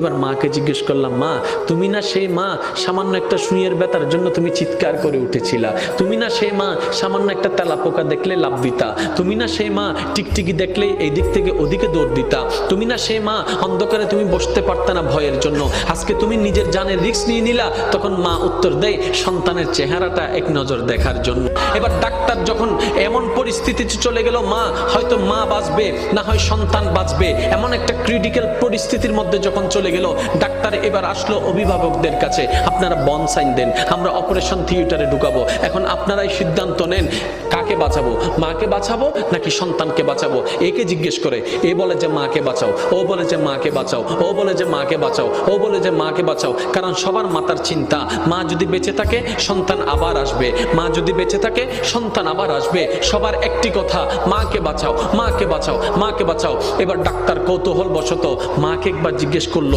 এবার মাকে জিজ্ঞেস করলাম, মা তুমি না সেই মা সামান্য একটা সুইয়ের ব্যথার জন্য তুমি চিৎকার করে উঠেছিলা? তুমি না সেই মা সামান্য একটা তেলাপোকা দেখলে লাভ দিতা? তুমি না সেই মা টিকটিকি দেখলে এই দিক থেকে ওদিকে দৌড় দিতা? তুমি না সেই মা অন্ধকারে তুমি বসতে পারতা না ভয়ের জন্য? আজকে তুমি নিজের জানের রিস্ক নিয়ে নিলা। তখন মা উত্তর দেয়, সন্তানের চেহারাটা এক নজর দেখার জন্য। এবার ডাক্তার যখন এমন পরিস্থিতিতে চলে গেল, মা হয়তো মা বাঁচবে না হয় সন্তান বাঁচবে, এমন একটা ক্রিটিক্যাল পরিস্থিতির মধ্যে যখন চলে গেল, ডাক্তার এবার আসলো অভিভাবকদের কাছে, আপনারা বন সাইন দেন, আমরা অপারেশন থিয়েটারে ঢুকাবো। এখন আপনারাই সিদ্ধান্ত নেন, কাকে বাঁচাবো? মাকে বাঁচাবো নাকি সন্তানকে বাঁচাবো? একে জিজ্ঞেস করে এ বলে যে মাকে বাঁচাও, ও বলে যে মাকে বাঁচাও, ও বলে যে মাকে বাঁচাও, ও বলে যে মাকে বাঁচাও। কারণ সবার মাথার চিন্তা, মা যদি বেঁচে থাকে সন্তান আবার আসবে, মা যদি বেঁচে থাকে সন্তান আবার আসবে। সবার একটি কথা, মাকে বাঁচাও, মাকে বাঁচাও, মাকে বাঁচাও। এবার ডাক্তার কৌতূহল বশত মাকে একবার জিজ্ঞেস করলো,